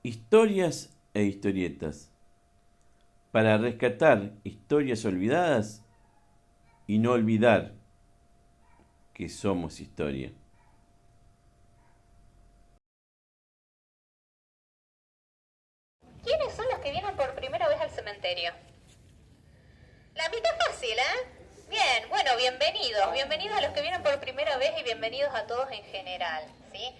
Historias e historietas, para rescatar historias olvidadas y no olvidar que somos historia. ¿Quiénes son los que vienen por primera vez al cementerio? La mitad fácil, ¿eh? Bien, bueno, bienvenidos. Bienvenidos a los que vienen por primera vez y bienvenidos a todos en general, ¿sí?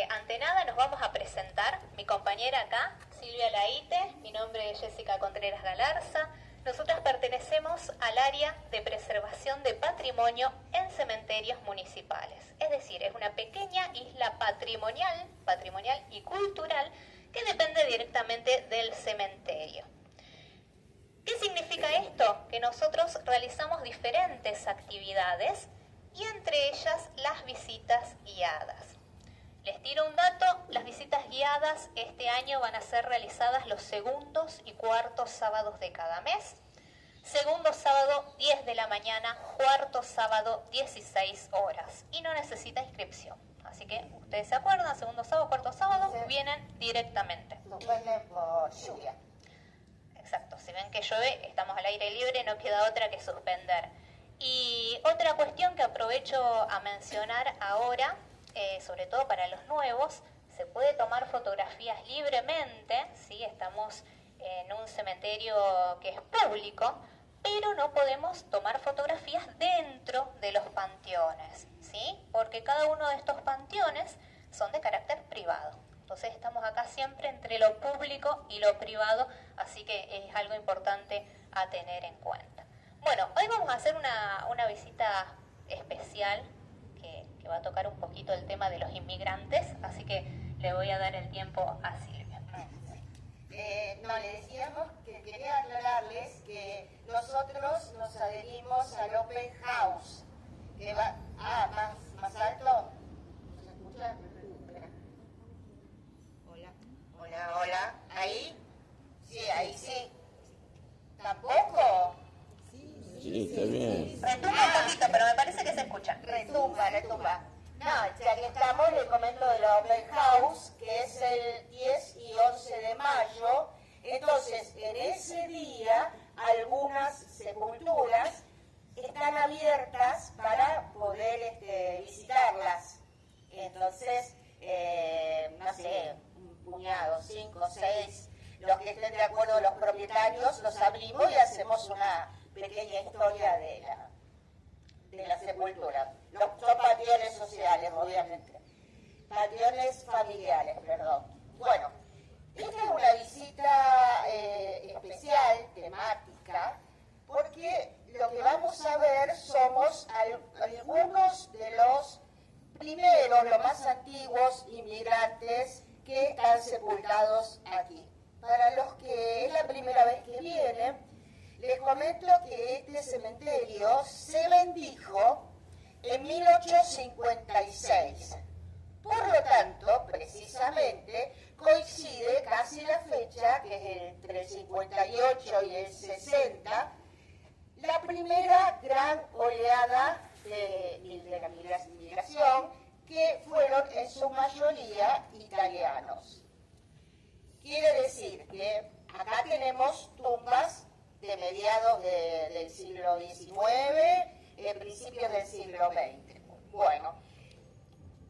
Ante nada nos vamos a presentar. Mi compañera acá, Silvia Laite, mi nombre es Jessica Contreras Galarza. Nosotras pertenecemos al área de preservación de patrimonio en cementerios municipales. Es decir, es una pequeña isla patrimonial y cultural que depende directamente del cementerio. ¿Qué significa esto? Que nosotros realizamos diferentes actividades y entre ellas las visitas guiadas. Les tiro un dato, las visitas guiadas este año van a ser realizadas los segundos y cuartos sábados de cada mes. Segundo sábado 10 de la mañana, cuarto sábado 16 horas y no necesita inscripción. Así que ustedes se acuerdan, segundo sábado, cuarto sábado, sí, vienen directamente. Suspenden por lluvia. Exacto, si ven que llueve, estamos al aire libre, no queda otra que suspender. Y otra cuestión que aprovecho a mencionar ahora, sobre todo para los nuevos, se puede tomar fotografías libremente, ¿sí? Estamos en un cementerio que es público, pero no podemos tomar fotografías dentro de los panteones, ¿sí? Porque cada uno de estos panteones son de carácter privado. Entonces estamos acá siempre entre lo público y lo privado, así que es algo importante a tener en cuenta. Bueno, hoy vamos a hacer una visita especial que va a tocar un poquito el tema de los inmigrantes, así que le voy a dar el tiempo a Silvia. No, le decíamos que quería aclararles que nosotros nos adherimos al Open House, que va más alto. ¿Se escucha? Hola, ¿ahí? Sí, ahí sí. ¿Tampoco? Sí, está bien. Retumba un poquito, pero me parece que se escucha. Retumba. No, ya que estamos, le comento de la Open House, que es el 10 y 11 de mayo. Entonces, en ese día, algunas sepulturas están abiertas para poder visitarlas. Entonces, no sé, un puñado, 5, 6, los que estén de acuerdo los propietarios, los abrimos y hacemos una pequeña historia de la sepultura. Son panteones sociales, obviamente. Panteones familiares, perdón. Bueno, esta es una visita especial, temática, porque lo que vamos a ver somos algunos de los primeros, los más antiguos inmigrantes que están sepultados aquí. Para los que es la primera vez que vienen, les comento que este cementerio se bendijo en 1856. Por lo tanto, precisamente, coincide casi la fecha, que es entre el 58 y el 60, la primera gran oleada de la migración, que fueron en su mayoría italianos. Quiere decir que acá tenemos tumbas de mediados del siglo XIX, principios del siglo XX. Bueno,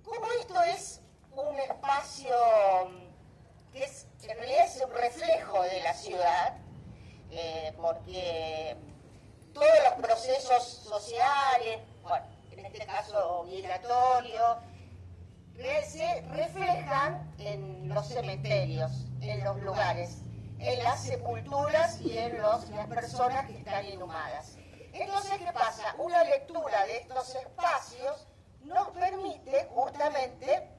como esto es un espacio que en realidad es un reflejo de la ciudad, porque todos los procesos sociales, bueno, en este caso migratorio, se reflejan en los cementerios, en los lugares, en las sepulturas y en las personas que están inhumadas. Entonces, ¿qué pasa? Una lectura de estos espacios nos permite justamente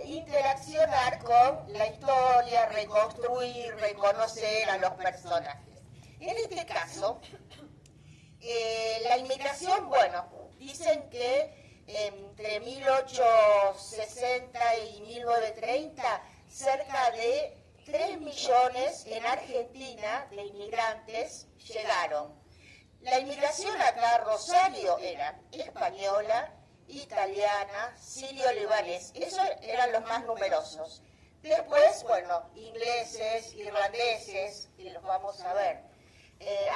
interaccionar con la historia, reconstruir, reconocer a los personajes. En este caso, la inmigración, bueno, dicen que entre 1860 y 1930, cerca de 3 millones en Argentina de inmigrantes llegaron. La inmigración acá a Rosario era española, italiana, sirio-libanés. Esos eran los más numerosos. Después, bueno, ingleses, irlandeses, y los vamos a ver.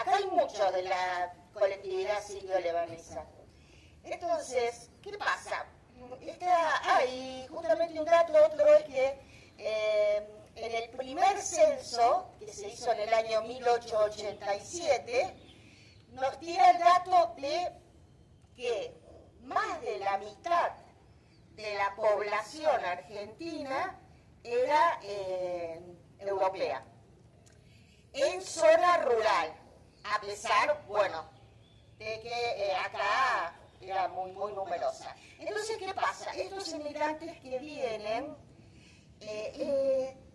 Acá hay muchos de la colectividad sirio-lebanesa. Entonces, ¿qué pasa? Hay justamente un dato, otro es que en el primer censo, que se hizo en el año 1887, nos tira el dato de que más de la mitad de la población argentina era europea, en zona rural, a pesar, bueno, de que acá era muy, muy numerosa. Entonces, ¿qué pasa? Estos inmigrantes que vienen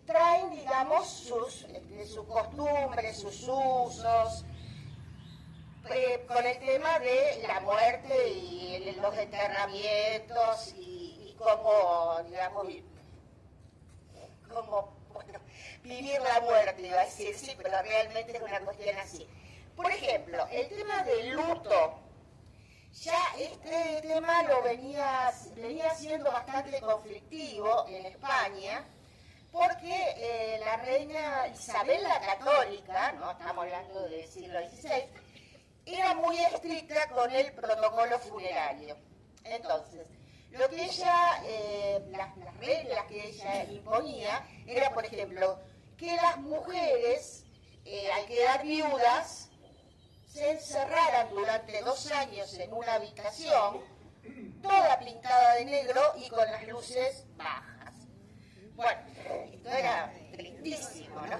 traen, digamos, sus costumbres, sus usos, con el tema de la muerte y los enterramientos y cómo, digamos, bueno, vivir la muerte, iba a decir, sí, pero realmente es una cuestión así. Por ejemplo, el tema del luto, ya este tema lo venía siendo bastante conflictivo en España, porque la reina Isabel la Católica, ¿no? Estamos hablando del siglo XVI, era muy estricta con el protocolo funerario. Entonces, lo que ella, las reglas que ella imponía, era, por ejemplo, que las mujeres, al quedar viudas, se encerraran durante 2 años en una habitación, toda pintada de negro y con las luces bajas. Bueno, esto era tristísimo, ¿no?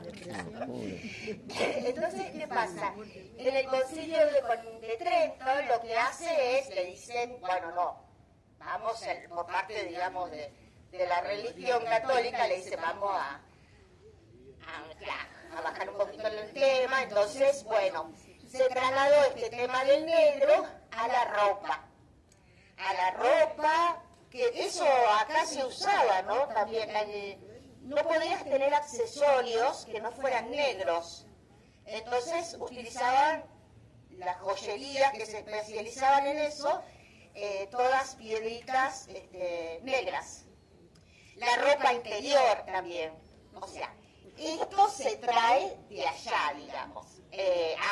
Entonces, ¿qué pasa? En el concilio de Trento lo que hace es, le dicen, bueno, no, vamos, por parte, digamos, de la religión católica, le dicen, vamos a bajar un poquito el tema. Entonces, bueno, se trasladó este tema del negro a la ropa. Que eso acá se usaba, ¿no? También no podías tener accesorios que no fueran negros. Entonces utilizaban las joyerías que se especializaban en eso, todas piedritas negras. La ropa interior también. O sea, esto se trae de allá, digamos.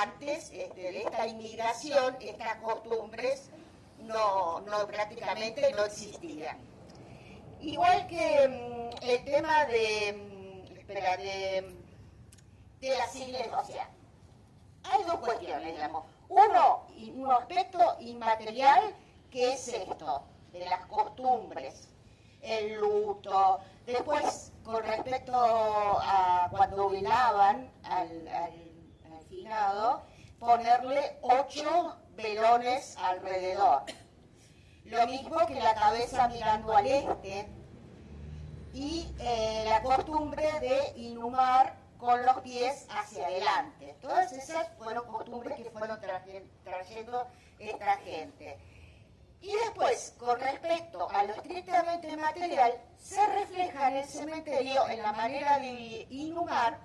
Antes de esta inmigración, estas costumbres prácticamente no existían. Igual que el tema de las iglesias, o sea, hay dos cuestiones, digamos. Un aspecto inmaterial, que es esto, de las costumbres, el luto. Después, con respecto a cuando velaban al finado, ponerle 8 velones alrededor. Lo mismo que la cabeza mirando al este, y la costumbre de inhumar con los pies hacia adelante. Todas esas fueron costumbres que fueron trayendo esta gente. Y después, con respecto a lo estrictamente material, se refleja en el cementerio, en la manera de inhumar,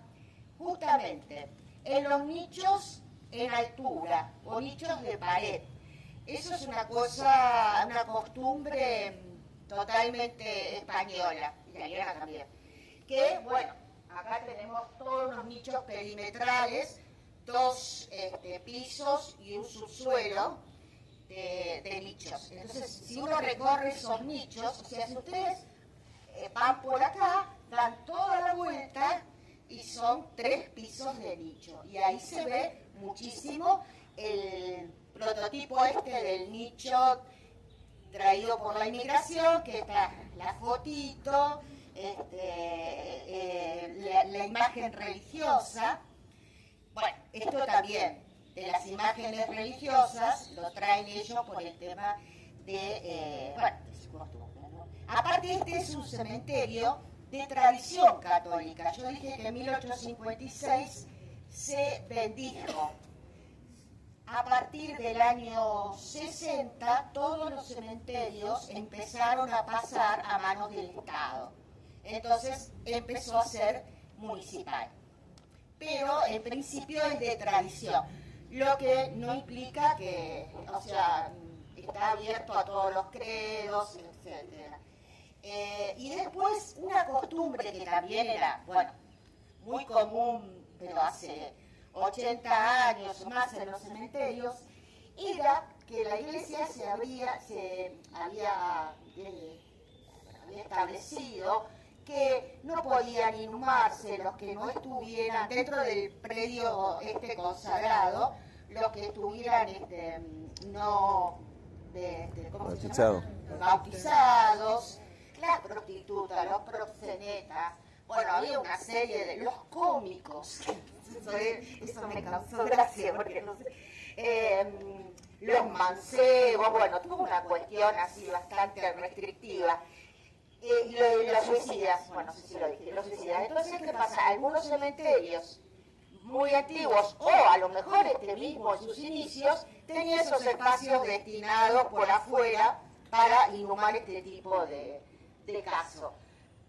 justamente en los nichos en altura o nichos de pared. Eso es una costumbre totalmente española, italiana también. Que, bueno, acá tenemos todos los nichos perimetrales, 2 pisos y un subsuelo de nichos. Entonces, si uno recorre esos nichos, o sea, si ustedes van por acá, dan toda la vuelta y son 3 pisos de nicho. Y ahí se ve muchísimo el prototipo del nicho traído por la inmigración, que está la fotito, la imagen religiosa. Bueno, esto también de las imágenes religiosas lo traen ellos por el tema de su costumbre, ¿no? Aparte, este es un cementerio de tradición católica. Yo dije que en 1856 se bendijo. A partir del año 60, todos los cementerios empezaron a pasar a manos del Estado. Entonces empezó a ser municipal. Pero en principio es de tradición, lo que no implica que, o sea, está abierto a todos los credos, etc. Y después una costumbre que también era, bueno, muy común, pero hace 80 años o más en los cementerios, era que la iglesia había establecido que no podían inhumarse los que no estuvieran dentro del predio consagrado, los que estuvieran no ¿cómo se llama? Bautizados, las prostitutas, los proxenetas. Bueno, había una serie de los cómicos, eso me causó gracia porque no sé, los mancebos, bueno, tuvo una cuestión así bastante restrictiva. Y los suicidas, bueno, no sé si lo dije, los suicidas. Entonces, ¿qué pasa? Algunos cementerios muy antiguos, o a lo mejor mismo en sus inicios, tenía esos espacios destinados por afuera para inhumar este tipo de casos.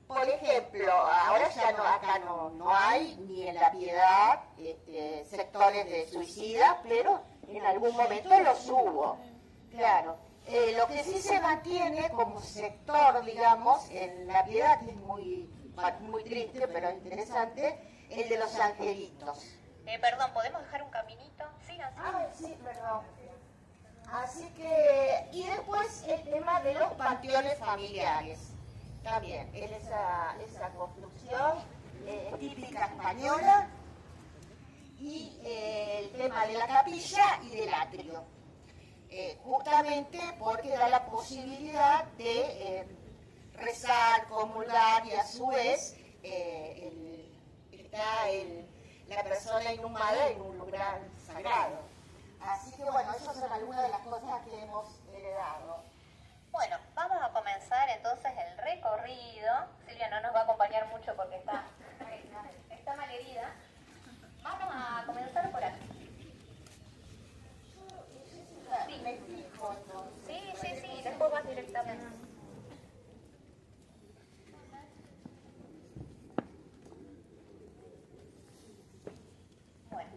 Por ejemplo, ahora ya acá no hay, ni en La Piedad, sectores de suicidas, pero en algún momento los hubo, claro. Lo que sí se mantiene como sector, digamos, en La Piedad, que es muy triste, pero interesante, el de los angelitos. Perdón, ¿podemos dejar un caminito? Sí, así. Ah, sí, perdón. Así que, y después el tema de los panteones familiares. También, es esa construcción típica española, y el tema de la capilla y del atrio. Justamente porque da la posibilidad de rezar, comulgar, y a su vez está la persona inhumada en un lugar sagrado. Así que bueno, esas son algunas de las cosas que hemos heredado. Bueno, vamos a comenzar entonces el recorrido. Silvia no nos va a acompañar mucho porque está malherida. Vamos a comenzar por aquí. Sí, me fijo entonces. Sí, después vas directamente. Bueno.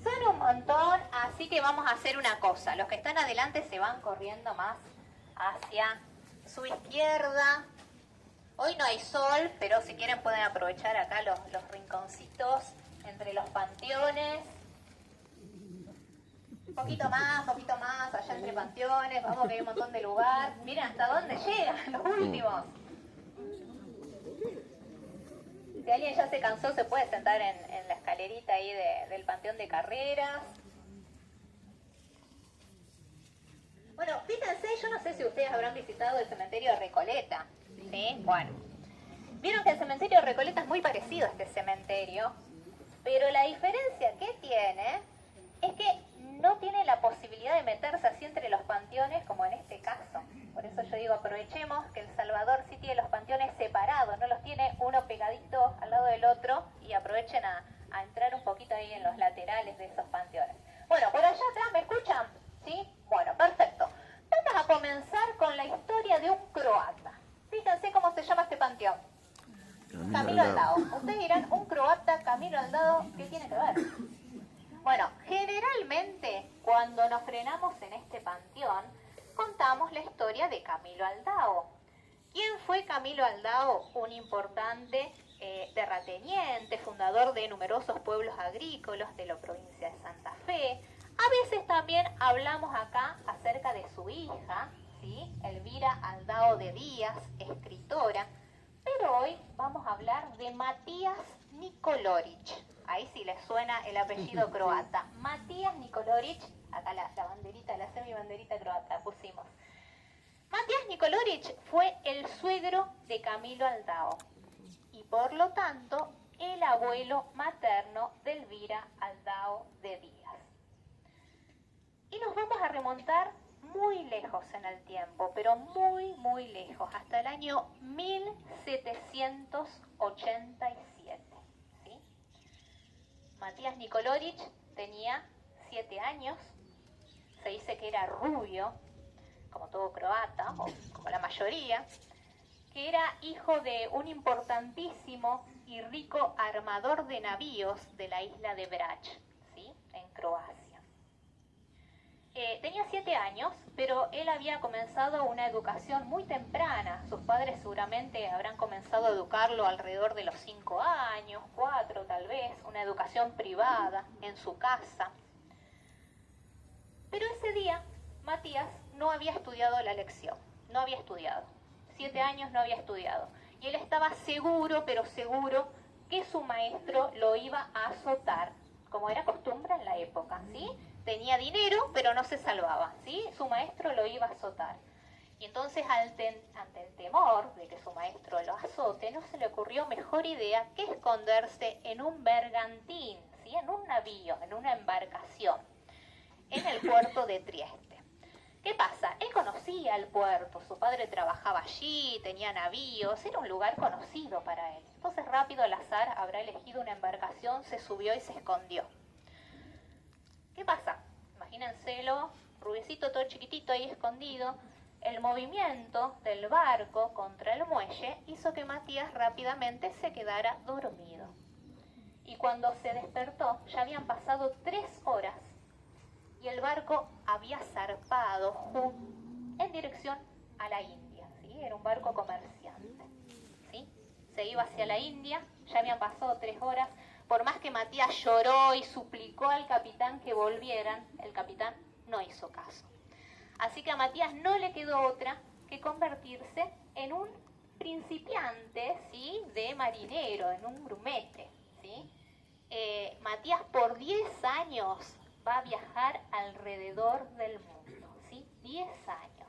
Son un montón, así que vamos a hacer una cosa. Los que están adelante se van corriendo más hacia su izquierda. Hoy no hay sol, pero si quieren pueden aprovechar acá los rinconcitos entre los panteones. Un poquito más, allá entre panteones. Vamos, que hay un montón de lugar. Miren hasta dónde llegan los últimos. Si alguien ya se cansó, se puede sentar en la escalerita ahí del Panteón de Carreras. Bueno, fíjense, yo no sé si ustedes habrán visitado el cementerio de Recoleta. ¿Sí? Bueno. Vieron que el cementerio de Recoleta es muy parecido a este cementerio, pero la diferencia que tiene es que no tiene la posibilidad de meterse así entre los panteones como en este caso. Por eso yo digo, aprovechemos que El Salvador sí tiene los panteones separados, no los tiene uno pegadito al lado del otro, y aprovechen a entrar un poquito ahí en los laterales de esos panteones. Bueno, por allá atrás, ¿me escuchan? ¿Sí? Bueno, perfecto. Vamos a comenzar con la historia de un croata. Fíjense cómo se llama este panteón. Camilo Aldao. Ustedes dirán, un croata, Camilo Aldao, ¿qué tiene que ver? Bueno, generalmente cuando nos frenamos en este panteón, contamos la historia de Camilo Aldao. ¿Quién fue Camilo Aldao? Un importante terrateniente, fundador de numerosos pueblos agrícolas de la provincia de Santa Fe. A veces también hablamos acá acerca de su hija, ¿sí? Elvira Aldao de Díaz, escritora. Pero hoy vamos a hablar de Matías Nikolorić. Ahí sí les suena el apellido croata. Matías Nikolorić, acá la banderita, la semi-banderita croata pusimos. Matías Nikolorić fue el suegro de Camilo Aldao y por lo tanto el abuelo materno de Elvira Aldao de Díaz. Y nos vamos a remontar muy lejos en el tiempo, pero muy, muy lejos, hasta el año 1787. ¿Sí? Matías Nikolorić tenía 7 años, se dice que era rubio, como todo croata, o como la mayoría, que era hijo de un importantísimo y rico armador de navíos de la isla de Brač, ¿sí? En Croacia. Tenía 7 años, pero él había comenzado una educación muy temprana. Sus padres seguramente habrán comenzado a educarlo alrededor de los 5 años, 4 tal vez, una educación privada en su casa. Pero ese día Matías no había estudiado la lección, no había estudiado. 7 años no había estudiado. Y él estaba seguro, pero seguro, que su maestro lo iba a azotar, como era costumbre en la época, ¿sí? Tenía dinero, pero no se salvaba, ¿sí? Su maestro lo iba a azotar. Y entonces, ante el temor de que su maestro lo azote, no se le ocurrió mejor idea que esconderse en un bergantín, ¿sí? En un navío, en una embarcación, en el puerto de Trieste. ¿Qué pasa? Él conocía el puerto, su padre trabajaba allí, tenía navíos, era un lugar conocido para él. Entonces rápido al azar habrá elegido una embarcación, se subió y se escondió. ¿Qué pasa? Imagínenselo, rubiecito todo chiquitito ahí escondido. El movimiento del barco contra el muelle hizo que Matías rápidamente se quedara dormido. Y cuando se despertó ya habían pasado 3 horas y el barco había zarpado en dirección a la India, ¿sí? Era un barco comerciante, ¿sí? Se iba hacia la India, ya habían pasado 3 horas. Por más que Matías lloró y suplicó al capitán que volvieran, el capitán no hizo caso. Así que a Matías no le quedó otra que convertirse en un principiante, ¿sí? De marinero, en un grumete, ¿sí? Matías por 10 años va a viajar alrededor del mundo, ¿sí? 10 años.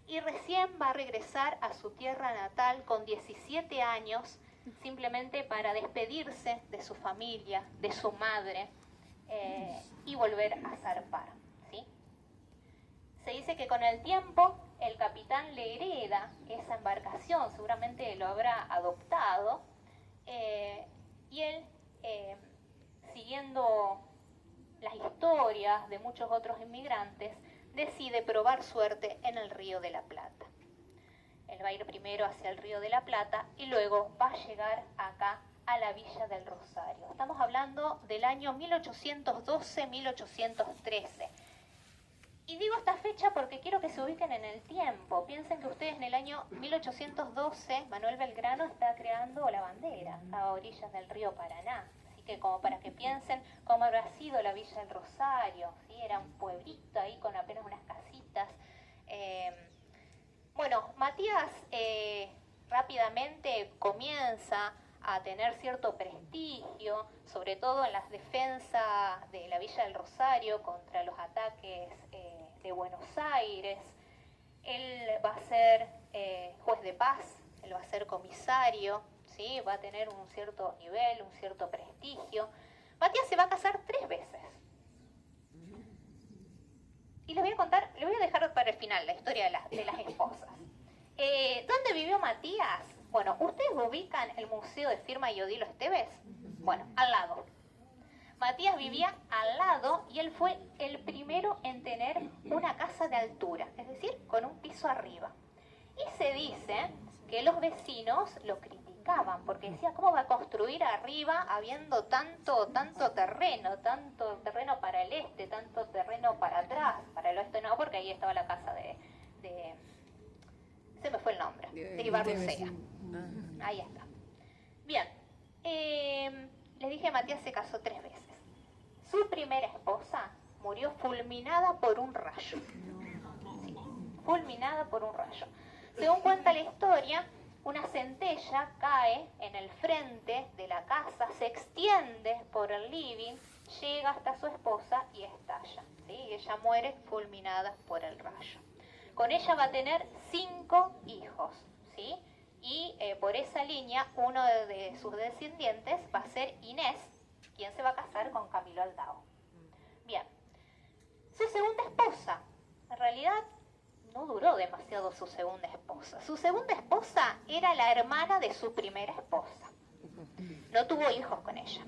Y recién va a regresar a su tierra natal con 17 años, simplemente para despedirse de su familia, de su madre, y volver a zarpar, ¿sí? Se dice que con el tiempo el capitán le hereda esa embarcación, seguramente lo habrá adoptado, y él, siguiendo las historias de muchos otros inmigrantes, decide probar suerte en el Río de la Plata. Él va a ir primero hacia el Río de la Plata y luego va a llegar acá a la Villa del Rosario. Estamos hablando del año 1812-1813. Y digo esta fecha porque quiero que se ubiquen en el tiempo. Piensen que ustedes en el año 1812, Manuel Belgrano está creando la bandera a orillas del río Paraná. Así que como para que piensen cómo habrá sido la Villa del Rosario, ¿sí? Era un pueblito ahí con apenas unas casitas. Bueno, Matías rápidamente comienza a tener cierto prestigio, sobre todo en las defensas de la Villa del Rosario contra los ataques de Buenos Aires. Él va a ser juez de paz, él va a ser comisario, ¿sí? Va a tener un cierto nivel, un cierto prestigio. Matías se va a casar 3 veces. Y les voy a contar, les voy a dejar para el final la historia de las esposas. ¿Dónde vivió Matías? Bueno, ¿ustedes ubican el Museo de Firma y Odilo Esteves? Bueno, al lado. Matías vivía al lado y él fue el primero en tener una casa de altura, es decir, con un piso arriba. Y se dice que los vecinos lo criticaban porque decía, ¿cómo va a construir arriba habiendo tanto terreno para el este, tanto terreno para atrás? Para el oeste no, porque ahí estaba la casa de se me fue el nombre, de Ibarlucea. Ahí está. Bien, les dije, Matías se casó 3 veces. Su primera esposa murió fulminada por un rayo. Sí, fulminada por un rayo. Según cuenta la historia, una centella cae en el frente de la casa, se extiende por el living, llega hasta su esposa y estalla, ¿sí? Y ella muere fulminada por el rayo. Con ella va a tener 5 hijos, ¿sí? Y por esa línea, uno de sus descendientes va a ser Inés, quien se va a casar con Camilo Aldao. Bien, su segunda esposa, en realidad no duró demasiado su segunda esposa. Su segunda esposa era la hermana de su primera esposa. No tuvo hijos con ella.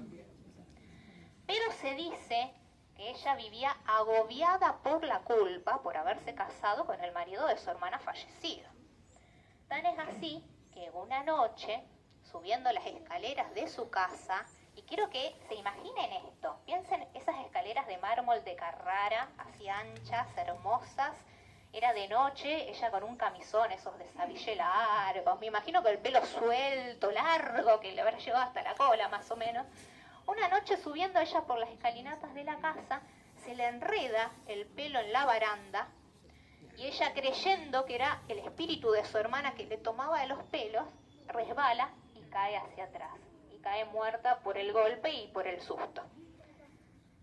Pero se dice que ella vivía agobiada por la culpa por haberse casado con el marido de su hermana fallecida. Tan es así que una noche, subiendo las escaleras de su casa, Y quiero que se imaginen esto. Piensen esas escaleras de mármol de Carrara, así anchas, hermosas. Era de noche, ella con un camisón, esos de sabille largos. Me imagino con el pelo suelto, largo, que le habrá llegado hasta la cola más o menos. Una noche subiendo ella por las escalinatas de la casa, se le enreda el pelo en la baranda y ella, creyendo que era el espíritu de su hermana que le tomaba de los pelos, resbala y cae hacia atrás. Y cae muerta por el golpe y por el susto.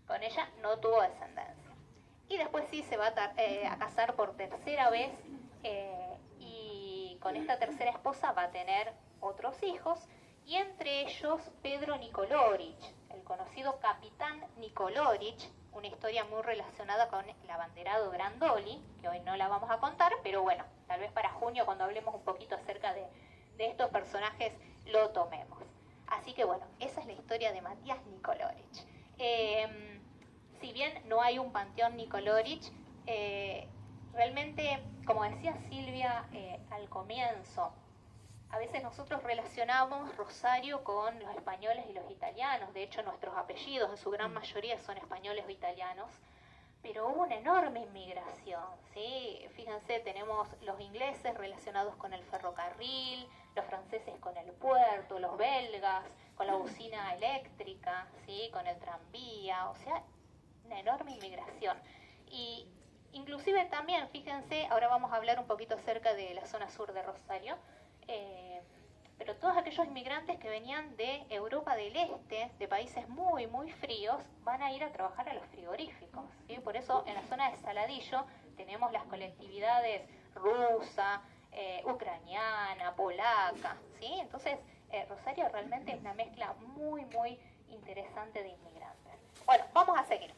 Con ella no tuvo descendencia. Y después sí se va a casar por tercera vez y con esta tercera esposa va a tener otros hijos, y entre ellos Pedro Nikolorich, el conocido capitán Nikolorich, una historia muy relacionada con el abanderado Grandoli, que hoy no la vamos a contar, pero bueno, tal vez para junio, cuando hablemos un poquito acerca de estos personajes, lo tomemos. Así que bueno, esa es la historia de Matías Nikolorich. Si bien no hay un panteón Nikolorich, realmente, como decía Silvia al comienzo, a veces nosotros relacionamos Rosario con los españoles y los italianos. De hecho, nuestros apellidos en su gran mayoría son españoles o italianos. Pero hubo una enorme inmigración, ¿sí? Fíjense, tenemos los ingleses relacionados con el ferrocarril, los franceses con el puerto, los belgas con la usina eléctrica, ¿sí? Con el tranvía, o sea, una enorme inmigración. Y inclusive también, fíjense, ahora vamos a hablar un poquito acerca de la zona sur de Rosario, pero todos aquellos inmigrantes que venían de Europa del Este, de países muy, muy fríos, van a ir a trabajar a los frigoríficos, ¿sí? Por eso en la zona de Saladillo tenemos las colectividades rusa, ucraniana, polaca, ¿sí? Entonces, Rosario realmente es una mezcla muy, muy interesante de inmigrantes. Bueno, vamos a seguir.